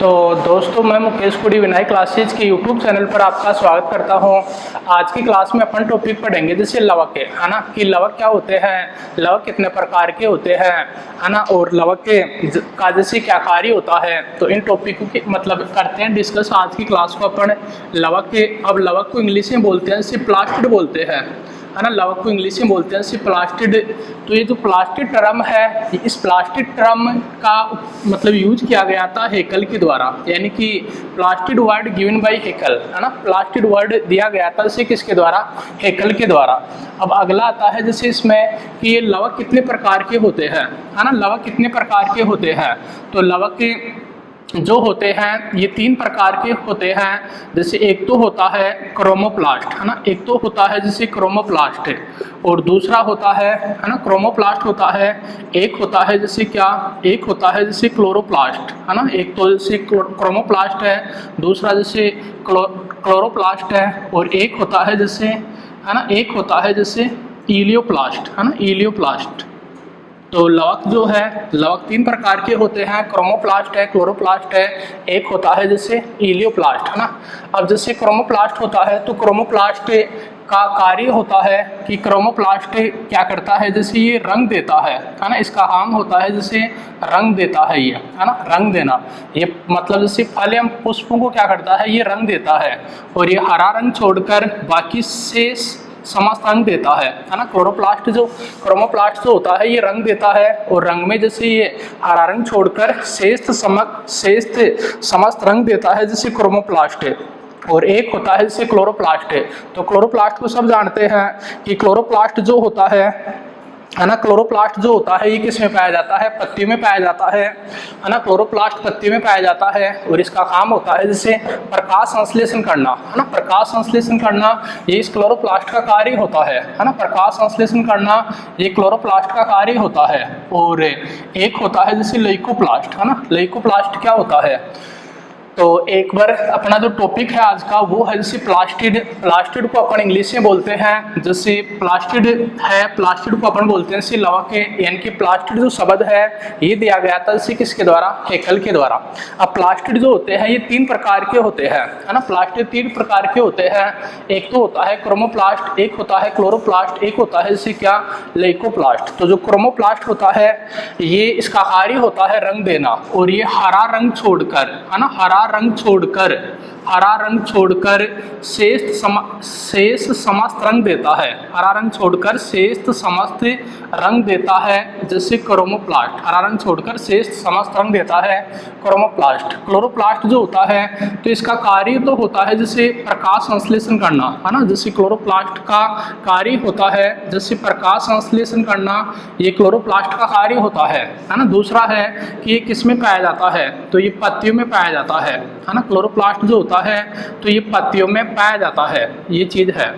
तो दोस्तों, मैं मुकेश कुड़ी विनय क्लासेज के यूट्यूब चैनल पर आपका स्वागत करता हूं। आज की क्लास में अपन टॉपिक पढ़ेंगे जैसे लवक के, है ना, कि लवक क्या होते हैं, लवक कितने प्रकार के होते हैं, है ना, और लवक के का जैसे क्या कार्य होता है। तो इन टॉपिकों की मतलब करते हैं डिस्कस आज की क्लास को अपन लवक के। अब लवक को इंग्लिश में बोलते हैं जैसे प्लास्टिड बोलते हैं, है ना, लवक को इंग्लिश में बोलते हैं जैसे प्लास्टिड। तो ये जो प्लास्टिड टर्म है, इस प्लास्टिड टर्म का मतलब यूज किया गया था हेकल के द्वारा, यानी कि plastid word given by Haeckel, है ना, प्लास्टिड वर्ड दिया गया था जैसे किसके द्वारा, हेकल के द्वारा। अब अगला आता है जैसे इसमें कि ये लवक कितने प्रकार के होते हैं, है ना, लवक कितने प्रकार के होते हैं। तो लवक के जो होते हैं ये 3 प्रकार के होते हैं। जैसे एक तो होता है क्रोमोप्लास्ट, है ना, एक तो होता है जैसे क्रोमोप्लास्ट, और दूसरा होता है ना, क्रोमोप्लास्ट होता है, एक होता है जैसे क्या, एक होता है जैसे क्लोरोप्लास्ट, है ना, एक तो जैसे क्रोमोप्लास्ट है, दूसरा जैसे क्लोरोप्लास्ट है, और एक होता है जैसे, है ना, एक होता है जैसे इलियोप्लास्ट, है ना, इलियोप्लास्ट। तो लवक जो है, लवक 3 प्रकार के होते हैं, क्रोमोप्लास्ट है, क्लोरोप्लास्ट है, एक होता है जैसे इलियोप्लास्ट, है ना। अब जैसे क्रोमोप्लास्ट होता है तो क्रोमोप्लास्ट का कार्य होता है कि क्रोमोप्लास्ट क्या करता है, जैसे ये रंग देता है ना, इसका काम होता है जैसे रंग देता है, ये, है ना, रंग देना। ये मतलब जैसे फल एवं पुष्पों को क्या करता है, ये रंग देता है, और ये हरा रंग छोड़कर बाकी शेष समस्त रंग देता है ना। क्लोरोप्लास्ट जो क्रोमोप्लास्ट जो होता है ये रंग देता है, और रंग में जैसे ये हरा रंग छोड़कर शेष समस्त रंग देता है जैसे क्रोमोप्लास्ट है। और एक होता है जैसे क्लोरोप्लास्ट है। तो क्लोरोप्लास्ट को सब जानते हैं कि क्लोरोप्लास्ट जो होता है ना, क्लोरोप्लास्ट जो होता है ये किस में पाया जाता है, पत्ती में पाया जाता है ना, क्लोरोप्लास्ट पत्ती में पाया जाता है, और इसका काम होता है जैसे प्रकाश संश्लेषण करना, है ना, प्रकाश संश्लेषण करना, ये इस क्लोरोप्लास्ट का कार्य होता है ना, प्रकाश संश्लेषण करना ये क्लोरोप्लास्ट का कार्य होता है। और एक होता है जैसे लुकोप्लास्ट, है ना, लुकोप्लास्ट क्या होता है। तो एक बार अपना जो टॉपिक है आज का वो है जैसे प्लास्टिड। प्लास्टिड को अपन इंग्लिश में बोलते हैं जैसे प्लास्टिड है, प्लास्टिड को अपन बोलते हैं जैसे लवक के, यानी कि प्लास्टिड जो शब्द है ये दिया गया था जैसे किसके द्वारा, हेकल के द्वारा। अब प्लास्टिड जो होते हैं ये 3 प्रकार के होते हैं, है ना, प्लास्टिड 3 प्रकार के होते हैं। एक तो होता है क्रोमोप्लास्ट, एक होता है क्लोरोप्लास्ट, एक होता है जैसे क्या, लुकोप्लास्ट। तो जो क्रोमोप्लास्ट होता है ये इसका कार्य होता है रंग देना, और ये हरा रंग छोड़कर, है ना, हरा रंग छोड़कर शेष समस्त रंग देता है, हरा रंग छोड़कर शेष समस्त रंग देता है जैसे क्रोमोप्लास्ट, हरा रंग छोड़कर शेष समस्त रंग देता है क्रोमोप्लास्ट। क्लोरोप्लास्ट जो होता है तो इसका कार्य तो होता है जैसे प्रकाश संश्लेषण करना, है ना, जैसे क्लोरोप्लास्ट का कार्य होता है जैसे प्रकाश संश्लेषण करना, ये क्लोरोप्लास्ट का कार्य होता है ना। दूसरा है कि ये किस में पाया जाता है, तो ये पत्तियों में पाया जाता है ना, क्लोरोप्लास्ट जो होता है तो ये पत्तियों में पाया जाता है, ये चीज है।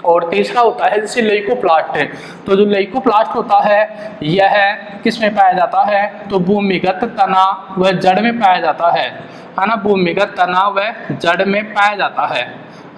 और तीसरा होता है जैसे लुकोप्लास्ट है। तो जो लुकोप्लास्ट होता है यह किस में पाया जाता है, तो भूमिगत तना व जड़ में पाया जाता है ना, भूमिगत तना व जड़ में पाया जाता है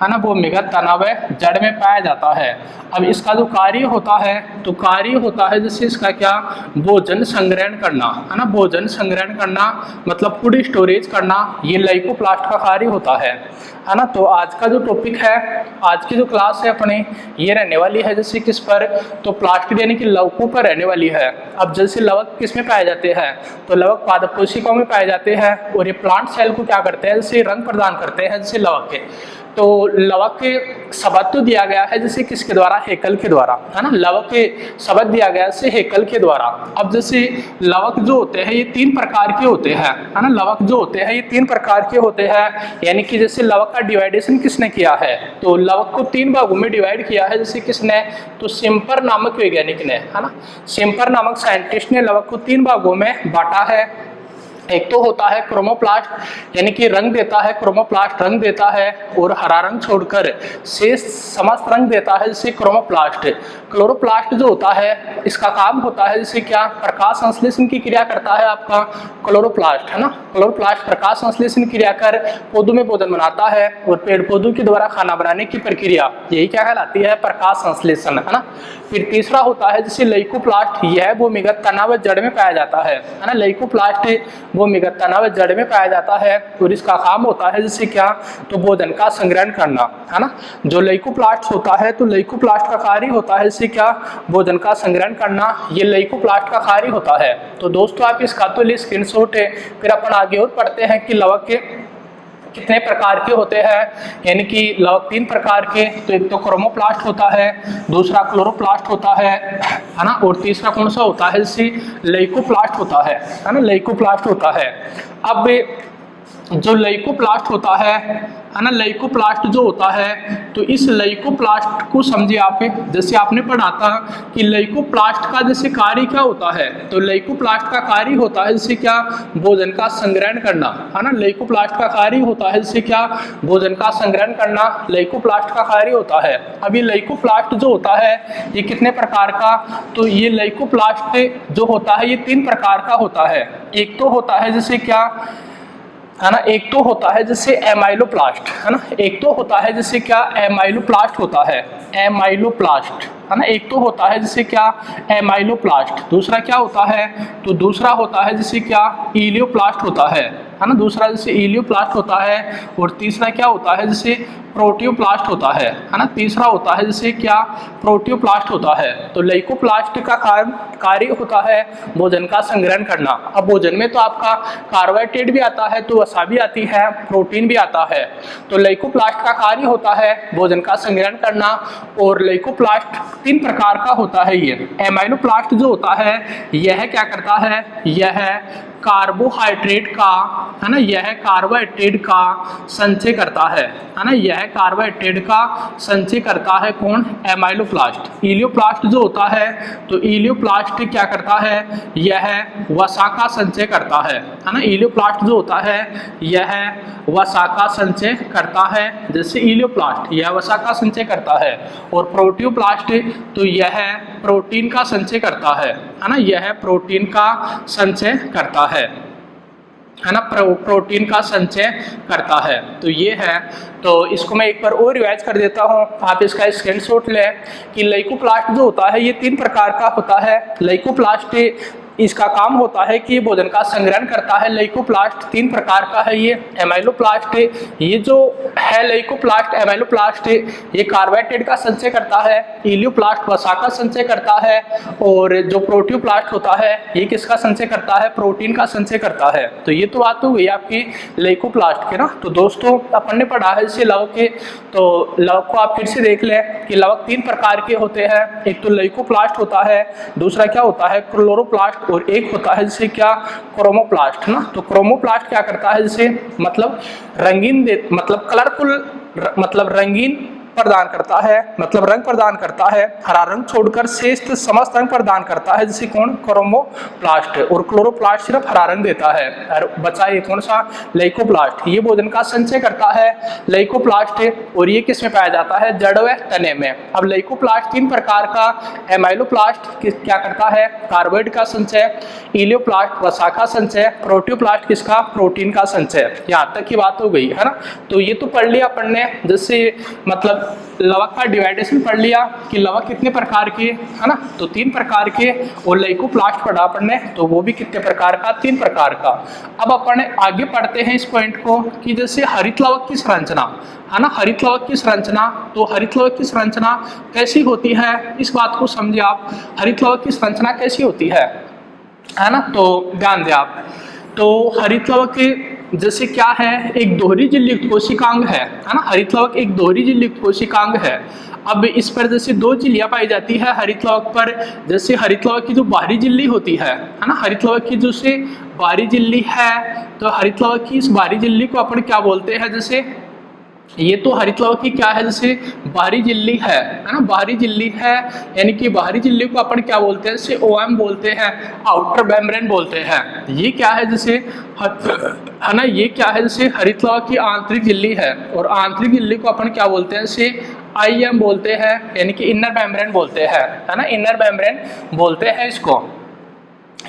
ना, भूमिगत तना व जड़ में पाया जाता है। अब इसका जो कार्य होता है तो कार्य होता है जैसे इसका क्या, भोजन संग्रहण करना, है ना, भोजन संग्रहण करना मतलब फूड स्टोरेज करना, ये लुकोप्लास्ट का कार्य होता है ना। तो आज का जो टॉपिक है, आज की जो क्लास है अपनी ये रहने वाली है जैसे किस पर, तो प्लास्टिड यानी कि लवकों पर रहने वाली है। अब जैसे लवक किस में पाए जाते हैं, तो लवक पादप कोशिकाओं में पाए जाते हैं, और ये प्लांट सेल को क्या करते हैं, जैसे रंग प्रदान करते हैं जैसे लवक के। तो लवक के शब्द तो दिया गया है जैसे किसके द्वारा, हेकल के द्वारा, है ना, लवक के शब्द दिया गया जैसे हेकल के द्वारा। अब जैसे लवक जो होते हैं ये 3 प्रकार के होते हैं, है ना, लवक जो होते हैं ये 3 प्रकार के होते हैं, यानी कि जैसे लवक का डिवाइडेशन किसने किया है, तो लवक को 3 भागों में डिवाइड किया है जैसे किसने, तो सिम्पर नामक वैज्ञानिक ने, है ना, सिम्पर नामक साइंटिस्ट ने लवक को 3 भागों में बांटा है। एक तो होता है क्रोमोप्लास्ट, यानी कि रंग देता है, क्रोमोप्लास्ट रंग देता है और हरा रंग छोड़कर शेष समस्त रंग देता है जैसे क्रोमोप्लास्ट। क्लोरोप्लास्ट जो होता है इसका काम होता है जैसे क्या, प्रकाश संश्लेषण की क्रिया करता है आपका क्लोरोप्लास्ट, है ना, क्लोरोप्लास्ट प्रकाश संश्लेषण क्रिया कर पौधों में भोजन बनाता है, और पेड़ पौधों के द्वारा खाना बनाने की प्रक्रिया यही क्या कहलाती है, प्रकाश संश्लेषण, है ना। फिर तीसरा होता है जैसे लइकोप्लास्ट, यह भूमिगत तना व जड़ में पाया जाता है ना। लइकोप्लास्ट भूमिगत तना व जड़ में पाया जाता है और इसका काम होता है जैसे क्या, तो भोजन का संग्रहण करना, है ना। जो लइकोप्लास्ट होता है तो लइकोप्लास्ट का कार्य होता है जैसे क्या, भोजन का संग्रहण करना, ये लइकोप्लास्ट का कार्य होता है। तो दोस्तों आप इसका तो स्क्रीनशॉट है। फिर अपन आगे और पढ़ते हैं कि लवक के कितने प्रकार के होते हैं, यानी कि लवक 3 प्रकार के। तो एक तो क्रोमोप्लास्ट होता है, दूसरा क्लोरोप्लास्ट होता है ना, और तीसरा कौन सा होता है, जैसे लइकोप्लास्ट होता है ना, लइकोप्लास्ट होता है। अब जो लइकोप्लास्ट होता है ना, लइकोप्लास्ट जो होता है, तो इस लइकोप्लास्ट को समझिए आप, जैसे आपने पढ़ा था कि लइकोप्लास्ट का जैसे कार्य क्या होता है, तो लइकोप्लास्ट का कार्य होता है जैसे क्या, भोजन का संग्रहण करना, है ना। लइकोप्लास्ट का कार्य होता है जैसे क्या, भोजन का संग्रहण करना, लइकोप्लास्ट का कार्य होता है। अब ये लइकोप्लास्ट जो होता है ये कितने प्रकार का, तो ये लइकोप्लास्ट जो होता है ये 3 प्रकार का होता है। एक तो होता है जैसे क्या, है ना, एक तो होता है जैसे एमाइलोप्लास्ट, है ना, एक तो होता है जैसे क्या, एमाइलोप्लास्ट होता है, एमाइलोप्लास्ट, है ना। एक तो होता है जैसे क्या, एमाइलोप्लास्ट। दूसरा क्या होता है, तो दूसरा होता है जैसे क्या, इलियोप्लास्ट होता है ना। दूसरा जैसे इलियोप्लास्ट होता है। और तीसरा क्या होता है, जैसे प्रोटियोप्लास्ट होता है ना। तीसरा होता है जैसे क्या, प्रोटियोप्लास्ट होता है। तो लइकोप्लास्ट का कार्य होता है भोजन का संग्रहण करना। अब भोजन में तो आपका कार्बोहाइड्रेट भी आता है, तो वसा भी आती है, प्रोटीन भी आता है। तो लइकोप्लास्ट का कार्य होता है भोजन का संग्रहण करना। और लइकोप्लास्ट 3 प्रकार का होता है ये। एमाइलोप्लास्ट जो होता है यह क्या करता है, यह कार्बोहाइड्रेट का, है ना, यह कार्बोहाइड्रेट का संचय करता है ना, यह कार्बोहाइड्रेट का संचय करता है कौन, एमाइलोप्लास्ट। इलियोप्लास्ट जो होता है तो इलियोप्लास्ट क्या करता है, यह वसा का संचय करता है ना। इलियोप्लास्ट जो होता है यह वसा का संचय करता है, जैसे इलियोप्लास्ट यह वसा का संचय करता है। और प्रोटियोप्लास्ट तो यह प्रोटीन का संचय करता है ना, यह प्रोटीन का संचय करता है ना, प्रोटीन का संचय करता है। तो ये है, तो इसको मैं एक बार और रिवाइज कर देता हूँ, आप इसका स्क्रीनशॉट लें कि लइकोप्लास्ट जो होता है ये 3 प्रकार का होता है। लइकोप्लास्ट इसका काम होता है कि भोजन का संग्रहण करता है। लइकोप्लास्ट 3 प्रकार का है ये। एमाइलोप्लास्ट ये जो है लइकोप्लास्ट, एमाइलोप्लास्ट ये कार्बोहाइड्रेट का संचय करता है। इलियोप्लास्ट वसा का संचय करता है। और जो प्रोटियोप्लास्ट होता है ये किसका संचय करता है, प्रोटीन का संचय करता है। तो ये तो बात हो गई आपकी लइकोप्लास्ट के ना। तो दोस्तों अपन ने पढ़ा है इसे लवक के, तो लवक को आप फिर से देख लें कि लवक 3 प्रकार के होते हैं। एक तो लइकोप्लास्ट होता है, दूसरा क्या होता है, क्लोरोप्लास्ट, और एक होता है जैसे क्या, क्रोमोप्लास्ट ना। तो क्रोमोप्लास्ट क्या करता है, जैसे मतलब रंगीन मतलब कलरफुल, मतलब रंगीन प्रदान करता है, मतलब रंग प्रदान करता है। हरा रंग छोड़कर शेष समस्त रंग प्रदान करता है, जैसे कौन, क्रोमोप्लास्ट। और क्लोरोप्लास्ट सिर्फ हरा रंग देता है। और बचा ये कौन सा, लइकोप्लास्ट, ये भोजन का संचय करता है लइकोप्लास्ट। और ये किस में पाया जाता है, जड़ व तने में। अब लइकोप्लास्ट 3 प्रकार का, एमाइलोप्लास्ट क्या करता है, कार्बोहाइड्रेट का संचय, इलियोप्लास्ट वसा का संचय, प्रोटियोप्लास्ट किसका, प्रोटीन का संचय। यहाँ तक की बात हो गई है ना। तो ये तो पढ़ लिया अपन ने, जैसे मतलब लवक का डिवाइडेशन पढ़ लिया कि लवक कितने प्रकार के, है ना, तो 3 प्रकार के। और लइकोप्लास्ट पढ़ा अपन ने, तो वो भी कितने प्रकार का, 3 प्रकार का। अब अपन आगे पढ़ते हैं इस पॉइंट को कि जैसे हरित लवक की संरचना, है ना, हरित लवक की संरचना। तो हरित लवक की संरचना कैसी होती है, इस बात को समझिए आप। हरित लवक की संरचना कैसी होती है ना, तो ध्यान दें आप। तो हरित लवक जैसे क्या है, एक दोहरी झिल्ली युक्त कोशिकांग है ना। हरित लवक एक दोहरी झिल्ली युक्त कोशिकांग है। अब इस पर जैसे 2 झिल्लियां पाई जाती है हरित लवक पर। जैसे हरित लवक की जो बाहरी झिल्ली होती है ना, हरित लवक की जो से बाहरी झिल्ली है, तो हरित लवक की इस बाहरी झिल्ली को अपन क्या बोलते हैं, जैसे ये तो हरित लवक की क्या है, जैसे बाहरी झिल्ली है ना, बाहरी झिल्ली है, यानी कि बाहरी झिल्ली को अपन क्या बोलते हैं, जैसे ओएम बोलते हैं, आउटर मेम्ब्रेन बोलते हैं। ये क्या है, जैसे है ना, ये क्या है, जैसे हरित लवक की आंतरिक झिल्ली है। और आंतरिक झिल्ली को अपन क्या बोलते हैं, जैसे आईएम बोलते हैं, यानी कि इनर मेम्ब्रेन बोलते हैं, है ना, इनर मेम्ब्रेन बोलते हैं इसको।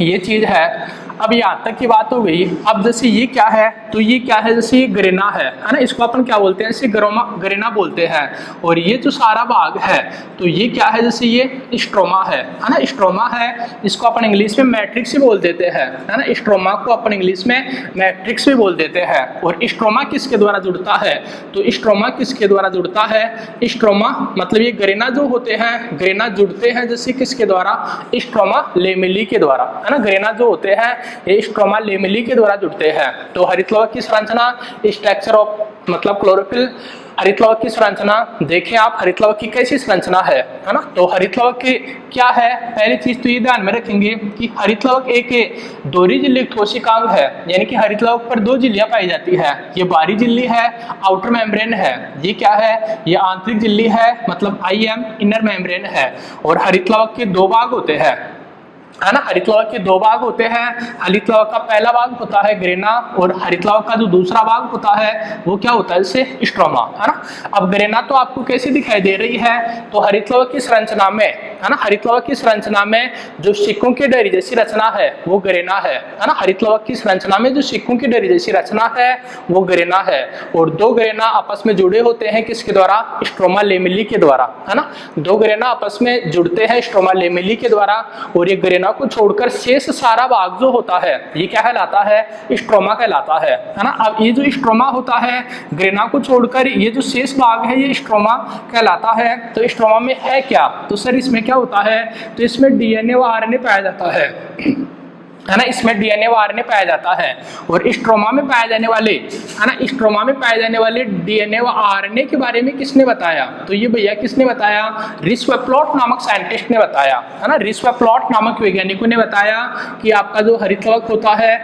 ये चीज है। अब यहाँ तक की बात हो गई। अब जैसे ये क्या है, तो ये क्या है, जैसे ये गरेना है ना, इसको अपन क्या बोलते हैं, इसे गरेना बोलते हैं। और ये जो सारा भाग है तो ये क्या है, जैसे ये स्ट्रोमा है ना, स्ट्रोमा है, इसको अपन इंग्लिश में मैट्रिक्स भी बोल देते हैं, है ना, स्ट्रोमा को अपन इंग्लिश में मैट्रिक्स भी बोल देते हैं। और स्ट्रोमा किसके द्वारा जुड़ता है, तो स्ट्रोमा किसके द्वारा जुड़ता है, स्ट्रोमा मतलब ये गरेना जो होते हैं, गरेना जुड़ते हैं जैसे किसके द्वारा, स्ट्रोमा लेमेली के द्वारा, है ना, गरेना जो होते हैं ये स्ट्रोमा लेमेली के द्वारा जुड़ते हैं। तो हरितलवक की संरचना, स्ट्रक्चर ऑफ मतलब क्लोरोफिल, हरितलवक की संरचना देखें आप, हरितलवक की कैसी संरचना है ना। तो हरितलवक की क्या है, पहली चीज तो ये ध्यान में रखेंगे कि हरितलवक एक दोहरी झिल्ली कोशिकांग है, यानी कि हरितलवक पर दो झिल्लियां पाई जाती है। ये बाहरी झिल्ली है, आउटर मेम्ब्रेन है, ये क्या है, ये आंतरिक झिल्ली है, मतलब IM इनर मेम्ब्रेन है। और हरितलवक के दो भाग होते हैं, है ना, हरितलवक के दो भाग होते हैं। हरितलवक का पहला भाग होता है गरेना, और हरितलवक का जो दूसरा भाग होता है वो क्या होता है, जैसे स्ट्रोमा, है ना। अब गरेना तो आपको कैसी दिखाई दे रही है, तो हरितलवक की संरचना में, है ना, हरितलवक की संरचना में जो सिक्कों की डरी जैसी रचना है वो गरेना है ना। हरितलवक की संरचना में जो सिक्कों की डरी जैसी रचना है वो गरेना है। और दो गरेना आपस में जुड़े होते हैं किसके द्वारा, स्ट्रोमा लेमेली के द्वारा, है ना। दो गरेना आपस में जुड़ते हैं स्ट्रोमा लेमेली के द्वारा। और ये गरेना को छोड़कर शेष सारा भाग जो होता है ये क्या कहलाता है, स्ट्रोमा कहलाता है ना। अब ये जो स्ट्रोमा होता है, गरेना को छोड़कर ये जो शेष भाग है ये स्ट्रोमा कहलाता है। तो स्ट्रोमा में है क्या, तो सर इसमें क्या होता है, तो इसमें DNA व RNA पाया जाता है ना, इसमें DNA व RNA पाया जाता है। और स्ट्रोमा में पाए जाने वाले, है ना, स्ट्रोमा में पाए जाने वाले DNA व RNA के बारे में किसने बताया, तो ये भैया किसने बताया, रिस्वेप्लॉट नामक साइंटिस्ट ने बताया, है ना, रिस्वेप्लॉट नामक वैज्ञानिकों ने बताया कि आपका जो हरितलवक होता है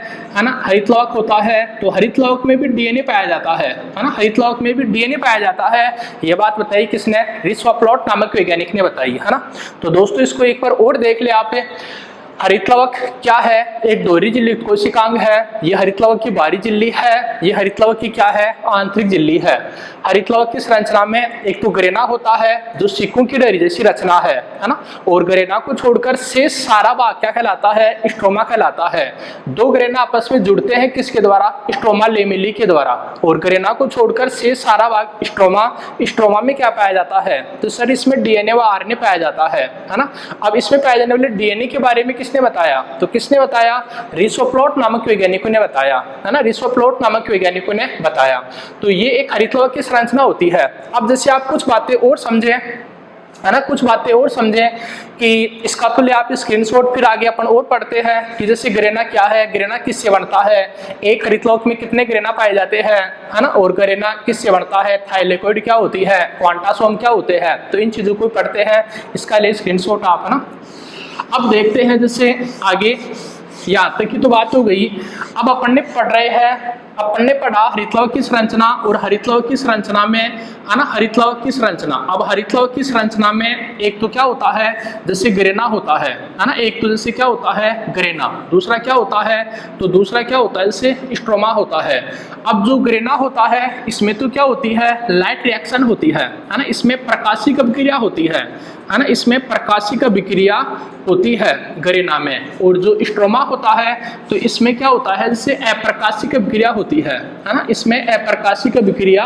ना, हरितलवक होता है तो हरितलवक में भी DNA पाया जाता है ना, हरितलवक में भी DNA पाया जाता है। ये बात बताई किसने, रिस्वेप्लॉट नामक वैज्ञानिक ने बताई, है ना। तो दोस्तों इसको एक बार और देख ले आप, हरितलवक क्या है, एक दोहरी झिल्ली कोशिकांग है, ये हरितलवक की बाहरी झिल्ली है, ये हरितलवक की क्या है, आंतरिक झिल्ली है। हरितलवक की संरचना में एक तो गरेना होता है जो सिक्कों की डरी जैसी रचना है ना। और गरेना को छोड़कर शेष सारा भाग क्या कहलाता है, स्ट्रोमा कहलाता है। दो गरेना आपस में जुड़ते हैं किसके द्वारा, स्ट्रोमा लेमेली के द्वारा। और गरेना को छोड़कर शेष सारा भाग स्ट्रोमा, स्ट्रोमा में क्या पाया जाता है, तो सर इसमें DNA व RNA पाया जाता है ना। अब इसमें पाए जाने वाले DNA के बारे में किसने बताया, तो किसने बताया, रिस्वेप्लॉट नामक वैज्ञानिकों ने बताया, है ना, रिस्वेप्लॉट नामक वैज्ञानिकों ने बताया। तो ये एक हरितलवक की संरचना होती है। अब जैसे आप कुछ बातें और समझें, है ना, कुछ बातें और समझें कि इसका तो ले आप स्क्रीनशॉट, फिर आगे अपन और पढ़ते हैं कि जैसे गरेना क्या है, गरेना किससे बनता है, एक हरितलवक में कितने गरेना पाए जाते हैं, है ना, और गरेना किससे बनता है, थाइलेकोइड क्या होती है, क्वांटासोम क्या होते हैं, तो इन चीजों को पढ़ते हैं, इसका ले स्क्रीनशॉट आप, है ना। अब देखते हैं जैसे आगे, यहाँ तक की तो बात हो गई। अब अपन ने पढ़ रहे हैं, अपन ने पढ़ा हरितलवक की संरचना, और हरितलवक की संरचना में, है ना, हरितलवक की संरचना। अब हरितलवक की संरचना में एक तो क्या होता है, जैसे गरेना होता है ना, एक तो जैसे क्या होता है गरेना, दूसरा क्या होता है, तो दूसरा क्या होता है, जैसे स्ट्रोमा होता है। अब जो गरेना होता है इसमें तो क्या होती है, लाइट रिएक्शन होती है ना, इसमें प्रकाशिक अभिक्रिया होती है ना, इसमें प्रकाशिक अभिक्रिया होती है गरेना में। और जो स्ट्रोमा होता है तो इसमें क्या होता है, जैसे अप्रकाशिक अभिक्रिया होती है ना, इसमें अप्रकाशिक अभिक्रिया,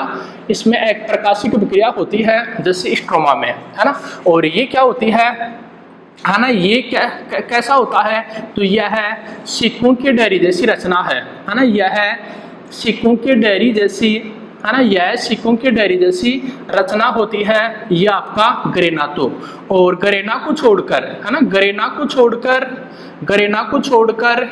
इसमें एक प्रकाशिक अभिक्रिया होती है जैसे स्ट्रोमा में, है ना। और ये क्या होती है ना, ये क्या कैसा होता है, तो यह है सिक्कों की डरी जैसी रचना है ना, यह है सिक्कों की डरी जैसी, है ना, यह सिक्कों की डरी जैसी रचना होती है, यह आपका गरेना। तो और गरेना को छोड़कर, है ना, गरेना को छोड़कर, गरेना को छोड़कर,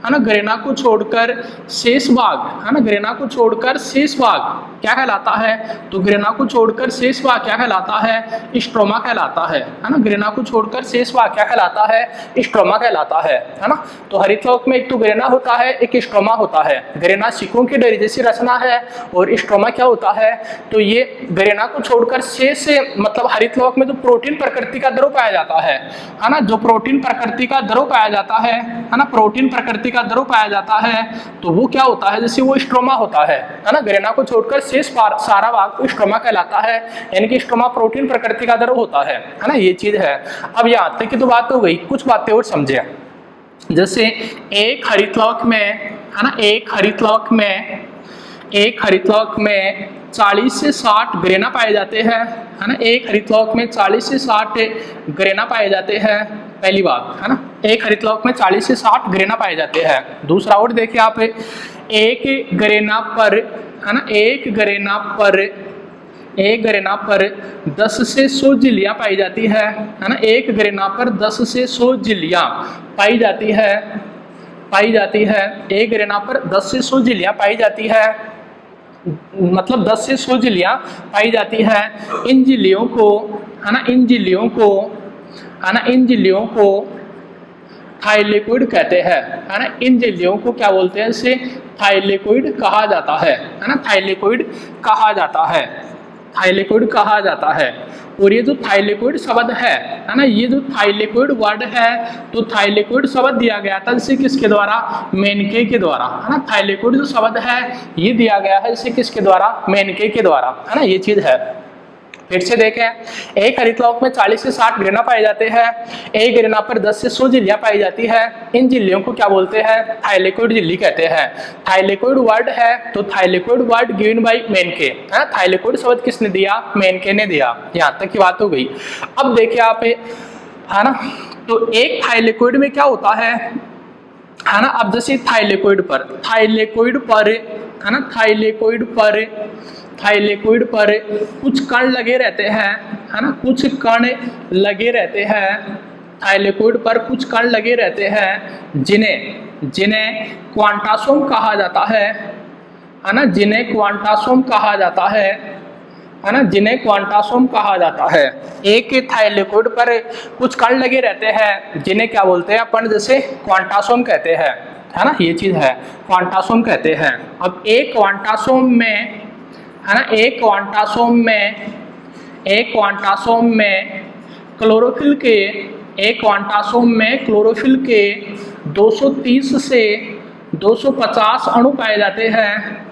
है ना, गरेना को छोड़कर शेष भाग, है ना, गरेना को छोड़कर शेष भाग क्या कहलाता है, तो गरेना को छोड़कर शेष भाग क्या कहलाता है, स्ट्रोमा कहलाता है ना। गरेना को छोड़कर शेष भाग क्या कहलाता है, स्ट्रोमा कहलाता है ना। तो हरितलवक में एक तो गरेना होता है, एक स्ट्रोमा होता है। गरेना सिक्कों की डरी जैसी रचना है, और स्ट्रोमा क्या होता है, तो ये गरेना को छोड़कर शेष, मतलब हरितलवक में जो प्रोटीन प्रकृति का द्रव पाया जाता है ना, जो प्रोटीन प्रकृति का द्रव पाया जाता है ना, प्रोटीन प्रकृति का द्रव पाया जाता है, तो वो क्या होता है, जैसे वो स्ट्रोमा होता है ना। गरेना को छोड़कर शेष सारा भाग स्ट्रोमा कहलाता है, यानी कि स्ट्रोमा प्रोटीन प्रकृति का द्रव होता है ना, ये चीज है। अब यहाँ तक की तो बात हो गई, कुछ बातें और समझे। जैसे एक हरितलवक में, है ना, एक हरितलवक में 40 से 60 ग्रेना पाए जाते हैं, है ना। एक हरितलवक में 40 से 60 ग्रेना पाए जाते हैं, पहली बात, है ना। एक हरितलवक में 40 से 60 ग्रेना पाए जाते हैं। दूसरा और देखिए आप, एक ग्रेना पर, है ना, एक ग्रेना पर 10 से 100 झिल्लियाँ पाई जाती है ना। एक ग्रेना पर 10 से 100 झिल्लियाँ पाई जाती है। एक ग्रेना पर 10 से 100 झिल्लियाँ पाई जाती है, मतलब 10 से 100 झिल्लियाँ पाई जाती है। इन झिल्लियों को, है ना, इन झिल्लियों को थाइलेकोइड कहते हैं, है ना। इन झिल्लियों को क्या बोलते हैं? इसे थाइलेकोइड कहा जाता है ना। थाइलेकोइड कहा जाता है। और ये जो थाइलेकोइड शब्द है ना, ये जो थाइलेकोइड वर्ड है, तो थाइलेकोइड शब्द दिया गया था इसे किसके द्वारा? मेनके के द्वारा, है ना। थाइलेकोइड जो शब्द है ये दिया गया है इसे किसके द्वारा? मेनके के द्वारा, है ना। ये चीज है। फिर से देखें, एक हरितलवक में 40 से 60 ग्रेना पाए जाते हैं। एक ग्रेना पर 10 से 100 झिल्लियाँ पाई जाती है। इन झिल्लियों को क्या बोलते हैं? थाइलेकोइड झिल्ली कहते हैं। थाइलेकोइड वर्ड है, तो थाइलेकोइड वर्ड गिवन बाय मेनके, है। थाइलेकोइड शब्द किसने दिया? मेनके ने दिया। यहाँ तक की बात हो गई। अब देखिए आप, है ना, तो एक थाइलेकोइड में क्या होता है ना। अब जैसे थाइलेकोइड पर, है ना, थाइलेकोइड पर कुछ कण लगे रहते हैं, है ना, कुछ कण लगे रहते हैं। थाइलेकोइड पर कुछ कण लगे रहते हैं जिन्हें क्वांटासोम कहा जाता है ना। जिन्हें क्वांटासोम कहा जाता है ना। जिन्हें क्वांटासोम कहा जाता है। एक थाइलेकोइड पर कुछ कण लगे रहते हैं जिन्हें क्या बोलते हैं अपन? जैसे क्वांटासोम कहते हैं, है ना। ये चीज है, क्वांटासोम कहते हैं। अब एक क्वांटासोम में, है ना, एक क्वांटासोम में क्लोरोफिल के 230 से 250 अणु पाए जाते हैं।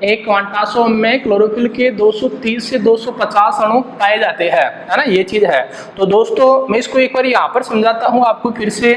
एक क्वांटासोम में क्लोरोफिल के 230 से 250 अणु पाए जाते हैं, है ना। ये चीज है। तो दोस्तों मैं इसको एक बार यहाँ पर समझाता हूँ आपको फिर से।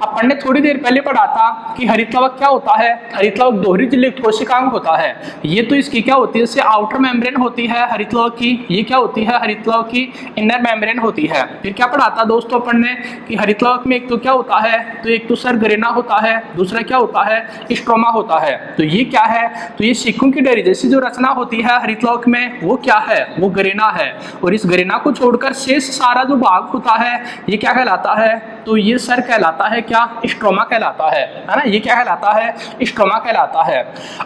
अपन ने थोड़ी देर पहले पढ़ा था कि हरितलवक क्या होता है। हरितलवक दोहरी झिल्लियुक्त कोशिकांग होता है। ये तो इसकी क्या होती है? इससे आउटर मेम्ब्रेन होती है हरितलवक की। ये क्या होती है? हरितलवक की इनर मेम्ब्रेन होती है। फिर क्या पढ़ा था दोस्तों अपन ने कि हरितलवक में एक तो क्या होता है? तो एक तो सर ग्रेना होता है, दूसरा क्या होता है? स्ट्रोमा होता है। तो ये क्या है? तो ये सिक्कों की जैसी जो रचना होती है हरितलवक में, वो क्या है? वो ग्रेना है। और इस ग्रेना को छोड़कर शेष सारा जो भाग होता है ये क्या कहलाता है? तो ये सर कहलाता है क्या? स्ट्रोमा कहलाता है ना। ये क्या कहलाता है? स्ट्रोमा कहलाता है।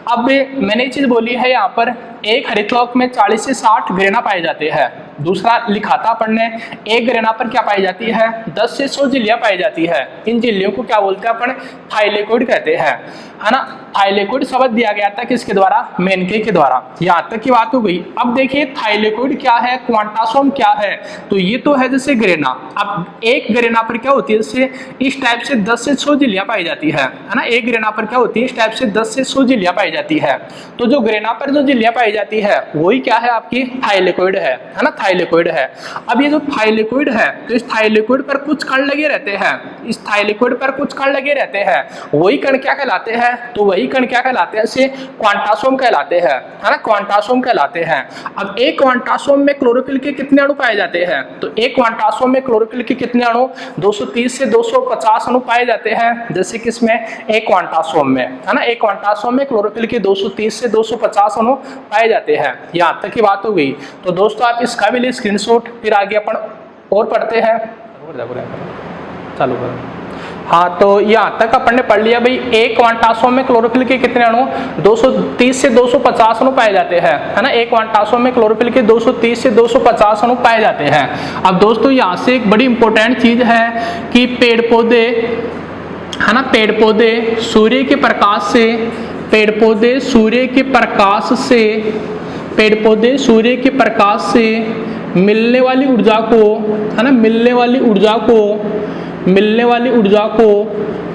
अब मैंने ये चीज बोली है यहाँ पर, एक हरितलवक में 40 से 60 ग्रेना पाए जाते हैं। दूसरा लिखा था अपन ने, एक ग्रेना पर क्या पाई जाती है? 10 से 100 झिल्लियाँ पाई जाती है। इन झिल्लियों को क्या बोलते हैं अपन? थाइलेकोइड कहते हैं, है ना। थाइलेकोइड शब्द दिया गया था किसके द्वारा? मेनके के द्वारा। यहाँ तक की बात हो गई। अब देखिए थाइलेकोइड क्या है, क्वांटासोम क्या है। तो ये तो है जैसे ग्रेना। अब एक ग्रेना पर क्या होती है? जैसे इस टाइप से 10 से 100 झिल्लियाँ पाई जाती है ना। एक ग्रेना पर क्या होती है? इस टाइप से 10 से 100 झिल्लियाँ पाई जाती है। तो जो ग्रेना पर जो झिल्लियाँ पाई जाती है वही क्या है? आपकी थाइलेकोइड है ना। थाइलेकोइड है। अब ये जो थाइलेकोइड है, तो इस थाइलेकोइड पर कुछ कण लगे रहते हैं। इस थाइलेकोइड पर कुछ कण लगे रहते हैं। वही कण क्या कहलाते हैं? तो वही कण क्या कहलाते हैं? इसे क्वांटासोम कहलाते हैं, है ना। क्वांटासोम कहलाते हैं। अब एक क्वांटासोम में क्लोरोफिल के कितने अणु पाए जाते हैं? तो एक क्वांटासोम में क्लोरोफिल के कितने अणु? 230 से 250 अणु पाए जाते हैं। जैसे किसमें? एक क्वांटासोम में, है ना। एक क्वांटासोम में क्लोरोफिल के 230 से 250 अणु पाए जाते हैं। यहाँ तक की बात हो गई। तो दोस्तों आप इसका भी लिए स्क्रीनशॉट, फिर आगे अपन और पढ़ते हैं। चालू करो। हाँ, तो यहाँ तक अपन ने पढ़ लिया भाई। एक क्वांटासोम में क्लोरोफिल के कितने अणु? 230 से 250 अणु पाए जाते हैं, है ना। एक क्वांटासोम में क्लोरोफिल के 230 से 250 अणु पाए जाते हैं। अब दोस्तों यहाँ से एक बड़ी इंपॉर्टेंट चीज है कि पेड़ पौधे, है ना, पेड़ पौधे सूर्य के प्रकाश से, पेड़ पौधे सूर्य के प्रकाश से मिलने वाली ऊर्जा को, है ना, मिलने वाली ऊर्जा को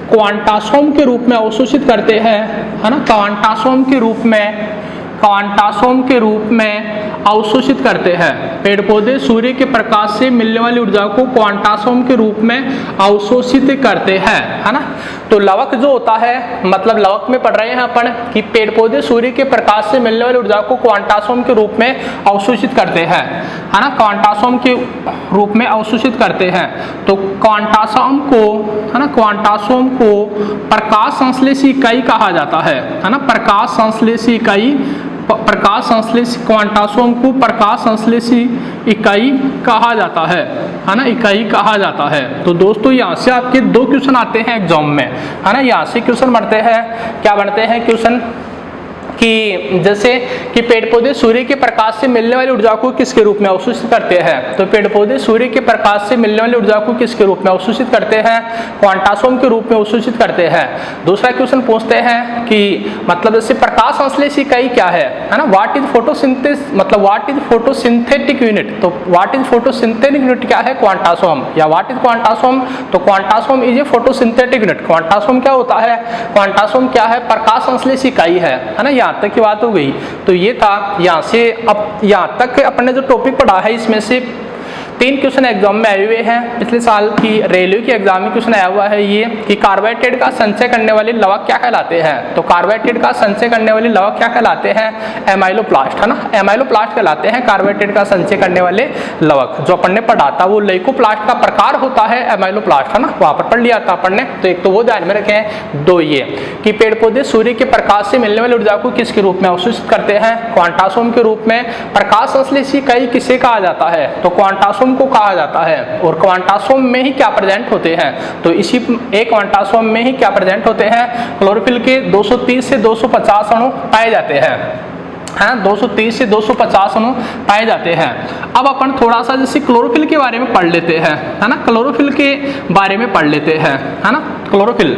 क्वांटासोम के रूप में अवशोषित करते हैं, है ना। क्वांटासोम के रूप में क्वांटासोम के रूप में अवशोषित करते हैं। पेड़ पौधे सूर्य के प्रकाश से मिलने वाली ऊर्जा को क्वांटासोम के रूप में अवशोषित करते हैं, है ना। तो लवक जो होता है, मतलब लवक में पढ़ रहे हैं अपन कि पेड़ पौधे सूर्य के प्रकाश से मिलने वाली ऊर्जा को क्वांटासोम के रूप में अवशोषित करते हैं, है ना, क्वांटासोम के रूप में अवशोषित करते हैं। तो क्वांटासोम को, है ना, क्वांटासोम को प्रकाश संश्लेषी इकाई कहा जाता है ना, प्रकाश संश्लेषी इकाई, प्रकाश संश्लेषी, क्वांटासोम को प्रकाश संश्लेषी इकाई कहा जाता है ना, इकाई कहा जाता है। तो दोस्तों यहाँ से आपके 2 क्वेश्चन आते हैं एग्जाम में, है ना। यहाँ से क्वेश्चन बनते हैं, क्या बनते हैं क्वेश्चन कि जैसे कि पेड़ पौधे सूर्य के प्रकाश से मिलने वाली ऊर्जा को किसके रूप में अवशोषित करते हैं। तो पेड़ पौधे सूर्य के प्रकाश से मिलने वाली ऊर्जा को किसके रूप में अवशोषित करते हैं, क्वांटासोम के रूप में अवशोषित करते हैं। दूसरा क्वेश्चन पूछते हैं कि मतलब जैसे प्रकाश संश्लेषी इकाई क्या है ना, व्हाट इज फोटोसिंथेसिस, मतलब व्हाट इज फोटोसिंथेटिक यूनिट। तो व्हाट इज फोटोसिंथेटिक यूनिट क्या है, क्वांटासोम, या व्हाट इज क्वांटासोम। तो quantasome is a photosynthetic unit. Quantasome क्या होता है, क्वांटासोम क्या है, प्रकाश संश्लेषी इकाई है ना। यहाँ तक की बात हो गई। तो ये था, यहाँ से अब यहाँ तक अपन ने जो टॉपिक पढ़ा है इसमें से 3 क्वेश्चन एग्जाम में आए हुए हैं। पिछले साल की रेलवे के एग्जाम में क्वेश्चन आया हुआ है ये कि कार्बोहाइड्रेट का संचय करने वाले लवक क्या कहलाते हैं। तो कार्बोहाइड्रेट का संचय करने वाले लवक क्या कहलाते हैं, एमाइलोप्लास्ट, है ना, एमाइलोप्लास्ट कहलाते हैं कार्बोहाइड्रेट का संचय करने वाले लवक। जो अपन ने पढ़ा था वो लैकोप्लास्ट का प्रकार होता है एमाइलोप्लास्ट, है ना, वहां पर पढ़ लिया था अपन ने। तो एक तो वो ध्यान में रखें। 2 ये कि पेड़ पौधे सूर्य के प्रकाश से मिलने वाली ऊर्जा को किसके रूप में अवशोषित करते हैं, क्वांटासोम के रूप में। प्रकाश संश्लेषी इकाई किसे कहा जाता है, तो क्वांटासोम को कहा जाता है। और क्वांटासोम में ही क्या प्रेजेंट होते हैं, तो इसी एक क्वांटासोम में ही क्या प्रेजेंट होते हैं, क्लोरोफिल के 230 से 250 अणु पाए जाते हैं, है ना, 230 से 250 अणु पाए जाते हैं। अब अपन थोड़ा सा जैसे क्लोरोफिल के बारे में पढ़ लेते हैं, है ना, क्लोरोफिल के बारे में पढ़ लेते हैं, है ना। क्लोरोफिल,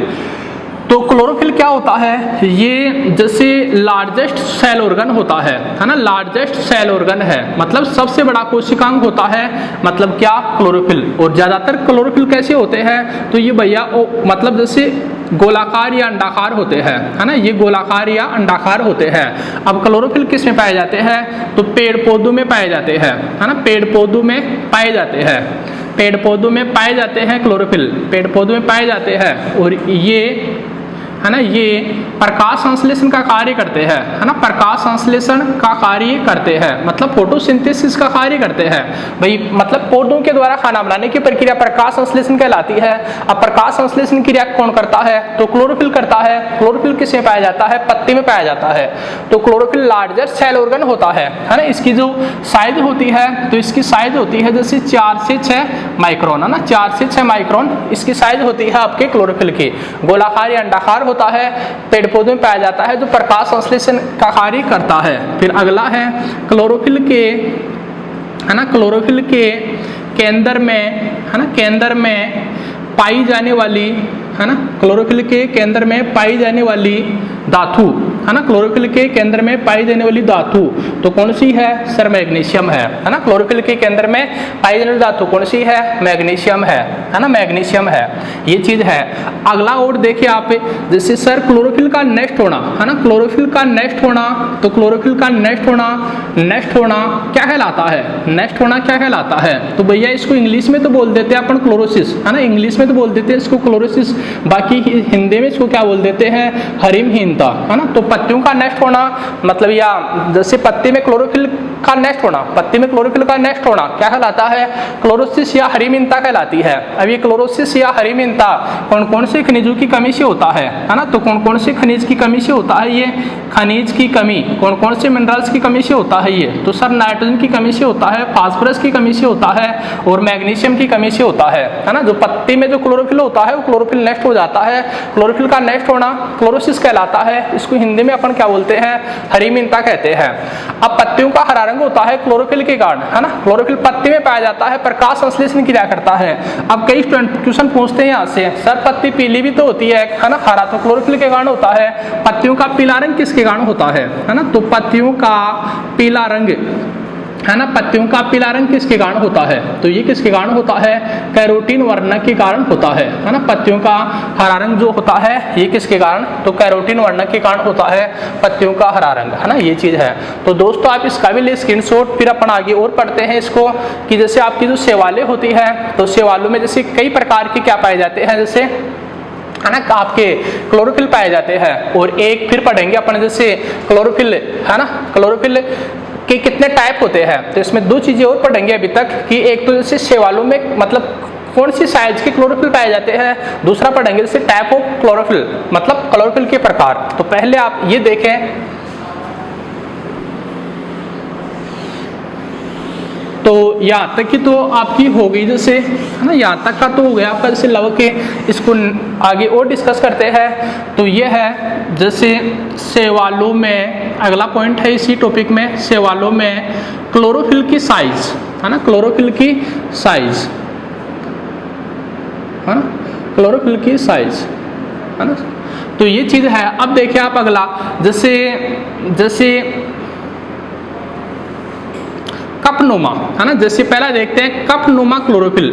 तो क्लोरोफिल क्या होता है, ये जैसे लार्जेस्ट सेल ऑर्गन होता है ना, लार्जेस्ट सेल ऑर्गन है, मतलब सबसे बड़ा कोशिकांग होता है, मतलब क्या, क्लोरोफिल। और ज्यादातर क्लोरोफिल कैसे होते हैं, तो ये भैया मतलब जैसे गोलाकार या अंडाकार होते हैं, है ना, ये गोलाकार या अंडाकार होते हैं। अब क्लोरोफिल किस में पाए जाते हैं, तो पेड़ पौधों में पाए जाते हैं, है ना, पेड़ पौधों में पाए जाते हैं, पेड़ पौधों में पाए जाते हैं क्लोरोफिल, पेड़ पौधों में पाए जाते हैं। और ये, है ना, ये प्रकाश संश्लेषण का कार्य करते हैं, है ना, प्रकाश संश्लेषण का कार्य करते हैं, मतलब फोटोसिंथेसिस का कार्य करते हैं भाई, मतलब पौधों के द्वारा खाना बनाने की प्रक्रिया प्रकाश संश्लेषण कहलाती है। अब प्रकाश संश्लेषण क्रिया कौन करता है, तो क्लोरोफिल करता है। क्लोरोफिल किसमें पाया जाता है, पत्ती में पाया जाता है। तो क्लोरोफिल लार्जेस्ट सेल ऑर्गन होता है ना, इसकी जो साइज होती है, तो इसकी साइज होती है जैसे 4 से 6 माइक्रोन, है ना, 4 से 6 माइक्रोन इसकी साइज होती है आपके क्लोरोफिल की। गोलाकार या अंडाकार होता है, पेड़ पौधों में पाया जाता है, जो प्रकाश संश्लेषण का कार्य करता है। फिर अगला है क्लोरोफिल के, है ना, क्लोरोफिल के केंद्र में, है ना, केंद्र में पाई जाने वाली, है ना, क्लोरोफिल के केंद्र में पाई जाने वाली धातु, है ना, क्लोरोफिल के केंद्र में पाई जाने वाली धातु तो कौन सी है, सर मैग्नीशियम है ना। क्लोरोफिल के केंद्र में पाई जाने वाली धातु कौन सी है, मैग्नीशियम है ना, मैग्नीशियम है, ये चीज है। अगला और देखिए आप, जैसे सर क्लोरोफिल का नेक्स्ट होना, है ना, क्लोरोफिल का नेक्स्ट होना, तो क्लोरोफिल का नेक्स्ट होना, नेक्स्ट होना क्या कहलाता है, नेक्स्ट होना क्या कहलाता है, तो भैया इसको इंग्लिश में तो बोल देते हैं अपन क्लोरोसिस, है ना, इंग्लिश में तो बोल देते हैं इसको क्लोरोसिस, बाकी हिंदी में इसको क्या बोल देते हैं, हरिमहीनता, है ना। तो पत्तियों का नेक्स्ट होना, मतलब या जैसे पत्ती में क्लोरोफिल का नेक्स्ट होना, पत्ती में क्लोरोफिल का नेक्स्ट होना क्या कहलाता है, क्लोरोसिस या हरिमहीनता कहलाती है। अब ये क्लोरोसिस या हरिमहीनता कौन कौन से खनिजों की कमी से होता है ना, तो कौन कौन से खनिज की कमी से होता है, ये खनिज की कमी, कौन कौन से मिनरल्स की कमी से होता है ये, तो सर नाइट्रोजन की कमी से होता है, फास्फोरस की कमी से होता है और मैग्नीशियम की कमी से होता है ना। जो पत्ती में जो क्लोरोफिल होता है वो क्लोरोफिल नेक्स्ट हो जाता है, क्लोरोफिल का नेक्स्ट होना क्लोरोसिस कहलाता है, इसको हिंदी में अपन क्या बोलते हैं, हरिमहीनता कहते हैं। अब पत्तियों का हरा रंग होता है क्लोरोफिल के कारण, है ना, क्लोरोफिल पत्ती में पाया जाता है, प्रकाश संश्लेषण क्रिया करता है। अब कई क्वेश्चन पूछते हैं यहाँ से, सर पत्ती पीली भी तो होती है ना, हरा तो क्लोरोफिल के कारण होता है, पत्तियों का पीला रंग किसके कारण होता है ना, तो पत्तियों का पीला रंग, है ना, पत्तियों का पीला रंग किसके कारण होता है? तो ये किसके कारण होता है? कैरोटीन वर्णक के कारण होता है ना। पत्तियों का हरा रंग जो होता है ये किसके कारण? तो कैरोटीन वर्णक के कारण होता है पत्तियों का हरा रंग, है ना, ये चीज है। तो दोस्तों आप इसका भी ले स्क्रीनशॉट, फिर अपन आगे और पढ़ते हैं इसको कि जैसे आपकी जो शैवालें होती है, तो शैवालों में जैसे कई प्रकार के क्या पाए जाते हैं, जैसे है ना आपके क्लोरोफिल पाए जाते हैं। और एक फिर पढ़ेंगे अपन जैसे क्लोरोफिल, है ना, क्लोरोफिल के कितने टाइप होते हैं। तो इसमें दो चीजें और पढ़ेंगे अभी तक कि एक तो जैसे शैवालों में मतलब कौन सी साइज के क्लोरोफिल पाए जाते हैं, दूसरा पढ़ेंगे जैसे टाइप ऑफ क्लोरोफिल, मतलब क्लोरोफिल के प्रकार। तो पहले आप ये देखें, तो यहाँ तक की तो आपकी हो गई, जैसे है ना, यहाँ तक का तो हो गया आपका जैसे लव के। इसको आगे और डिस्कस करते हैं। तो ये है जैसे शैवालों में, अगला पॉइंट है इसी टॉपिक में, शैवालों में क्लोरोफिल की साइज, है ना, क्लोरोफिल की साइज, है ना, क्लोरोफिल की साइज, है ना। तो ये चीज है। अब देखिए आप अगला, जैसे कपनुमा, है ना, जैसे पहला देखते हैं कपनुमा क्लोरोफिल।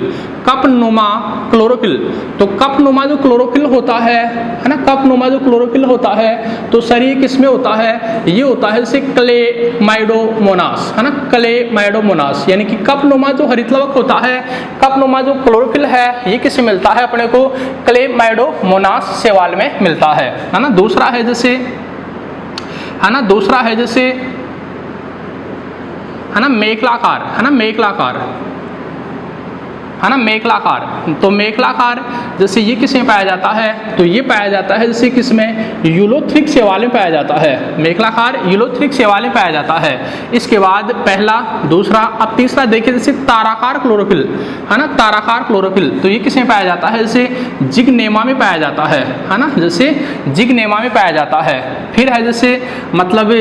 कपनुमा क्लोरोफिल, तो कपनुमा जो क्लोरोफिल होता है ना, कपनुमा जो क्लोरोफिल होता है, तो सर ये किसमें होता है? ये होता है जैसे क्लेमाइडोमोनास, है ना, क्लेमाइडोमोनास, यानी कि कपनुमा जो हरित लवक होता है, कपनुमा जो क्लोरोफिल है, ये किससे मिलता है अपने को? क्लेमाइडोमोनास शैवाल में मिलता है ना। दूसरा है जैसे, है ना, दूसरा है जैसे, है ना, मेखलाकार, है ना, मेखलाकार, है ना, मेखलाकार। तो मेखलाकार जैसे ये किसमें पाया जाता है? तो ये पाया जाता है जैसे किसमें? यूलोथ्रिक शैवाल में पाया जाता है। मेखलाकार यूलोथ्रिक शैवाल में पाया जाता है। इसके बाद पहला, दूसरा, अब तीसरा देखिए जैसे ताराकार क्लोरोफिल, है ना, ताराकार क्लोरोफिल। तो ये किसमें पाया जाता है? जैसे जिग्नेमा में पाया जाता है ना, जैसे जिग्नेमा में पाया जाता है। फिर है जैसे मतलब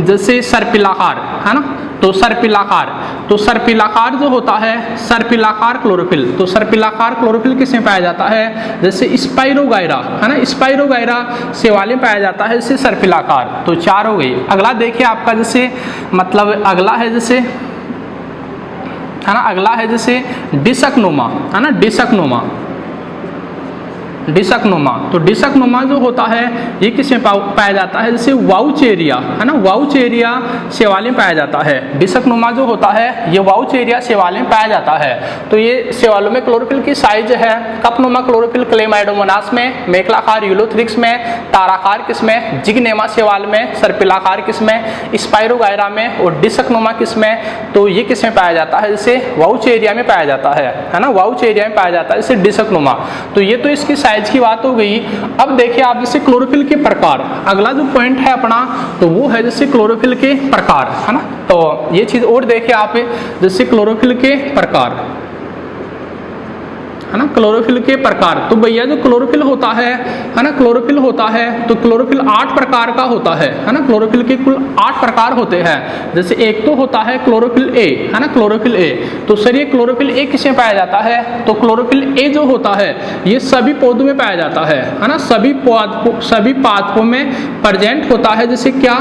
जैसे सर्पिलाकार, है ना, तो सर्पिलाकार, तो सर्पिलाकार जो होता है, सर्पिलाकार क्लोरोफिल, तो सर्पिलाकार क्लोरोफिल किसमें पाया जाता है? जैसे स्पाइरोगायरा, है ना, स्पाइरोगायरा शैवाल में पाया जाता है जैसे सर्पिलाकार। तो चार हो गई। अगला देखिए आपका जैसे मतलब अगला है जैसे, है ना, अगला है जैसे डिसकनुमा, है ना, डिसकनुमा, डिसकनुमा। तो डिसकनुमा जो होता है ये किसमें पाया जाता है? जैसे वाउचेरिया, है ना, वाउचेरिया शैवाल में पाया जाता है। डिसकनुमा जो होता है ये वाउचेरिया शैवाल में पाया जाता है। तो ये शैवालों में क्लोरोफिल की साइज है, कपनुमा क्लोरोफिल क्लेमाइडोमोनास में, मेखलाकार यूलोथ्रिक्स में, ताराकार किसमें? जिग्नेमा शैवाल में, सर्पिलाकार किसमें? स्पाइरोगायरा में, और डिसकनुमा किसमें? तो ये किसमें पाया जाता है? जैसे वाउचेरिया में पाया जाता है ना, वाउचेरिया में पाया जाता है जैसे डिसकनुमा। तो ये तो इसकी साइज की बात हो गई। अब देखिए आप जैसे क्लोरोफिल के प्रकार, अगला जो पॉइंट है अपना तो वो है जैसे क्लोरोफिल के प्रकार, है ना। तो ये चीज और देखिए आप जैसे क्लोरोफिल के प्रकार, है ना, क्लोरोफिल के प्रकार। तो भैया जो क्लोरोफिल होता है ना, क्लोरोफिल होता है तो क्लोरोफिल 8 प्रकार का होता है ना, क्लोरोफिल के कुल 8 प्रकार होते हैं। जैसे एक तो होता है क्लोरोफिल ए, है ना, क्लोरोफिल ए। तो सर ये क्लोरोफिल ए किसमें पाया जाता है? तो क्लोरोफिल ए जो होता है ये सभी पौधों में पाया जाता है ना, सभी पादपों में प्रेजेंट होता है। जैसे क्या?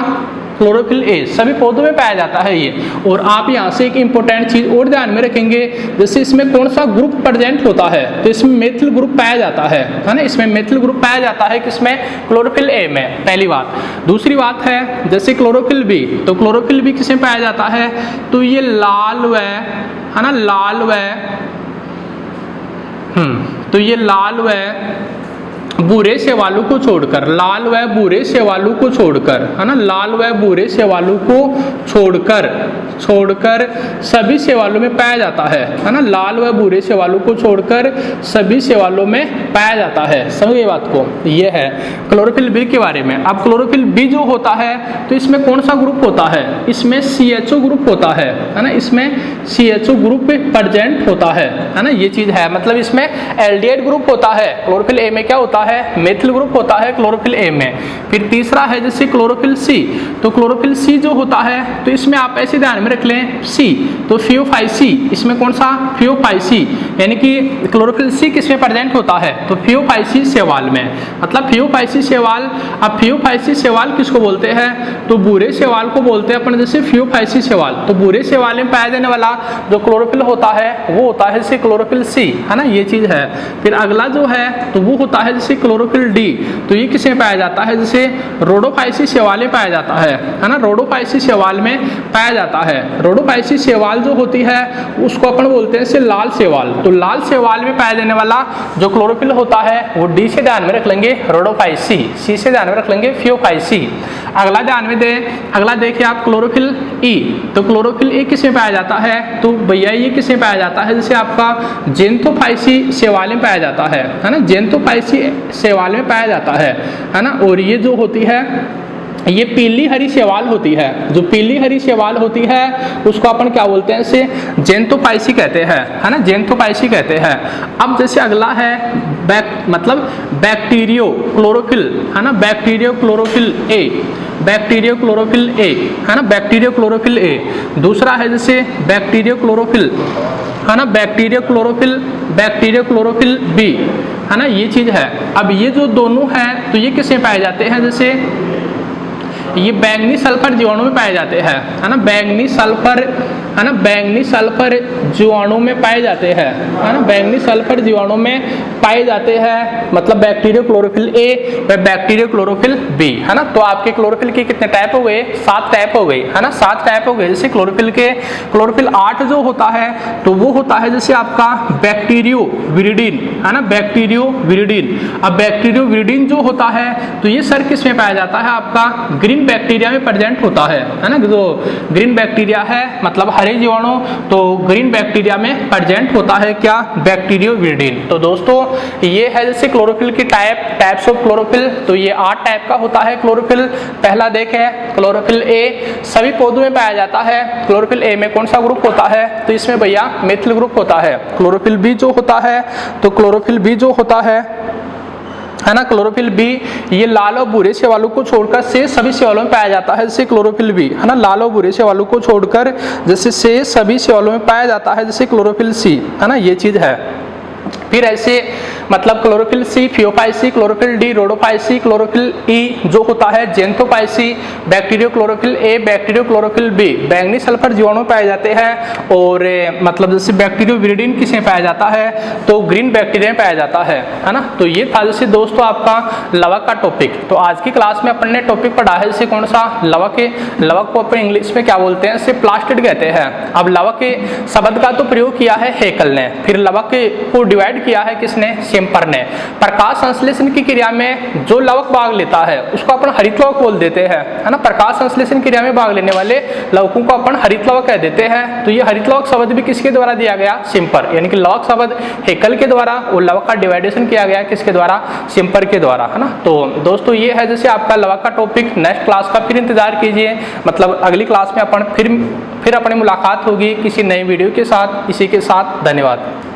क्लोरोफिल ए सभी पौधों में पाया जाता है ये। और आप यहाँ से एक इंपॉर्टेंट चीज और ध्यान में रखेंगे, जैसे इसमें कौन सा ग्रुप प्रेजेंट होता है? तो इसमें मेथिल ग्रुप पाया जाता है ना, इसमें मेथिल ग्रुप पाया जाता है किसमें? क्लोरोफिल ए में, पहली बात। दूसरी बात है जैसे क्लोरोफिल बी, तो क्लोरोफिल बी किसमें पाया जाता है? तो ये लाल व, है ना, लाल व, तो ये लाल व भूरे शैवालों को छोड़कर, लाल व भूरे शैवालों को छोड़कर, है ना, लाल व भूरे शैवालों को छोड़कर सभी शैवालों में पाया जाता है ना, लाल व भूरे शैवालों को छोड़कर सभी शैवालों में पाया जाता है। समझिए बात को, ये है क्लोरोफिल बी के बारे में। अब क्लोरोफिल बी जो होता है तो इसमें कौन सा ग्रुप होता है? इसमें CHO ग्रुप होता है ना, इसमें CHO ग्रुप प्रेजेंट होता है ना, ये चीज है। मतलब इसमें एल्डिहाइड ग्रुप होता है। क्लोरोफिल ए में क्या होता है, मेथिल ग्रुप होता है क्लोरोफिल ए में। फिर तीसरा है जैसे क्लोरोफिल सी, तो क्लोरोफिल सी जो होता है तो इसमें आप ऐसे ध्यान में रख लें सी, तो फियोफाइसी, इसमें कौन सा फियोफाइसी, यानी कि क्लोरोफिल सी किसमें प्रेजेंट होता है तो फियोफाइसी शैवाल में, मतलब फियोफाइसी शैवाल। अब फियोफाइसी शैवाल किसको बोलते हैं तो बूरे शैवाल को बोलते हैं अपन, जैसे फियोफाइसी शैवाल। तो बूरे शैवाल में पाया जाने वाला जो क्लोरोफिल होता है वो होता है जैसे क्लोरोफिल सी, है ना, ये चीज है। फिर अगला जो है तो वो होता है जैसे क्लोरोफिल डी, तो ये किसमें पाया जाता है जैसे रोडोफाइसी शैवाल में पाया जाता है ना, रोडोफाइसी शैवाल में पाया जाता है। रोडोफाइसी शैवाल जो होती है उसको अपन बोलते हैं जैसे लाल शैवाल, तो लाल शैवाल में पाया जाने वाला जो क्लोरोफिल होता है वो डी से ध्यान में रख लेंगे रोडोफाइसी, सी से ध्यान में रख लेंगे फियोफाइसी। अगला ध्यान में दें, अगला देखिए आप क्लोरोफिल ई, तो क्लोरोफिल ई किसमें पाया जाता है तो भैया ये किसमें पाया जाता है जैसे आपका जेंथोफाइसी शैवाल में पाया जाता है ना, जेंथोफाइसी शैवाल में पाया जाता है ना। और ये जो होती है ये पीली हरी शैवाल होती है, जो पीली हरी शैवाल होती है उसको अपन क्या बोलते हैं इसे जेंथोफाइसी कहते हैं, है ना, जेंथोफाइसी कहते हैं। अब जैसे अगला है मतलब बैक्टीरियो क्लोरोफिल, है ना, bacteriochlorophyll A, bacteriochlorophyll ए, है ना, बैक्टीरियो क्लोरोफिल ए। दूसरा है जैसे बैक्टीरियो क्लोरोफिल, है ना, bacteriochlorophyll, bacteriochlorophyll B, है ना, ये चीज है। अब ये जो दोनों हैं तो ये किसमें पाए जाते हैं जैसे ये बैंगनी सल्फर जीवाणु में पाए जाते हैं, है ना, बैंगनी सल्फर, है ना, बैंगनी सल्फर जीवाणु में पाए जाते हैं, है ना, बैंगनी सल्फर जीवाणु में पाए जाते हैं, मतलब बैक्टीरियो क्लोरोफिल ए व बैक्टीरियो क्लोरोफिल बी, है ना। तो आपके क्लोरोफिल के कितने टाइप हो गए 7 टाइप हो गए, है ना, 7 टाइप हो गए। जैसे क्लोरोफिल के क्लोरोफिल 8 जो होता है तो वो होता है जैसे आपका बैक्टीरियो विरिडीन, है ना, बैक्टीरियो विरिडीन। अब बैक्टीरियो विरिडीन जो होता है तो ये सर किस में पाया जाता है आपका ग्रीन बैक्टीरिया में प्रेजेंट होता है ना, जो ग्रीन बैक्टीरिया है मतलब हरे जीवाणु, तो ग्रीन बैक्टीरिया में प्रेजेंट होता है क्या बैक्टीरियो विरिडीन। तो दोस्तों ये है जैसे क्लोरोफिल की टाइप्स ऑफ क्लोरोफिल, तो ये 8 टाइप का होता है क्लोरोफिल। पहला देखें क्लोरोफिल ए, सभी पौधों में पाया जाता है। क्लोरोफिल ए में कौन सा ग्रुप होता है तो इसमें भैया मेथिल ग्रुप होता है। क्लोरोफिल बी जो होता है तो क्लोरोफिल बी जो होता है ना, क्लोरोफिल बी ये लाल और भूरे शैवालों को छोड़कर से सभी शैवालों में पाया जाता है जैसे क्लोरोफिल बी, है ना, लाल और भूरे शैवालों को छोड़कर जैसे से सभी शैवालों में पाया जाता है जैसे क्लोरोफिल सी, है ना, ये चीज है। फिर ऐसे मतलब chlorophyll C phaeophyceae, chlorophyll D rhodophyceae, chlorophyll E जो होता है xanthophyceae, bacteriochlorophyll A, bacteriochlorophyll B बैंगनी सल्फर जीवाणु पाए जाते हैं। और मतलब जैसे बैक्टीरियो विरिडीन किसमें पाया जाता है तो ग्रीन बैक्टीरिया में पाया जाता है ना। तो ये था जैसे दोस्तों आपका लवक का टॉपिक। तो आज की क्लास में अपन ने टॉपिक पढ़ा है जैसे कौन सा लवक है, लवक को अपन इंग्लिश में क्या बोलते हैं, इसे प्लास्टिड कहते हैं। अब लवक के शब्द का तो प्रयोग किया है हेकल ने, फिर लवक को डिवाइड किया है किसने, शेम्पर ने। प्रकाश संश्लेषण की क्रिया में जो लवक भाग लेता है उसको अपन हरित लवक बोल देते हैं, है ना। प्रकाश संश्लेषण क्रिया में भाग लेने वाले लवकों को अपन हरित लवक कह देते हैं। तो ये हरित लवक शब्द भी किसके द्वारा दिया गया, शेम्पर, यानी कि लवक शब्द हेकल के द्वारा और लवक का डिवाइडेशन किया गया किसके द्वारा, शेम्पर के द्वारा, है ना। तो दोस्तों ये है जैसे आपका लवक का टॉपिक। नेक्स्ट क्लास का फिर इंतजार कीजिए, मतलब अगली क्लास में अपन फिर अपनी मुलाकात होगी किसी नई वीडियो के साथ। इसी के साथ धन्यवाद।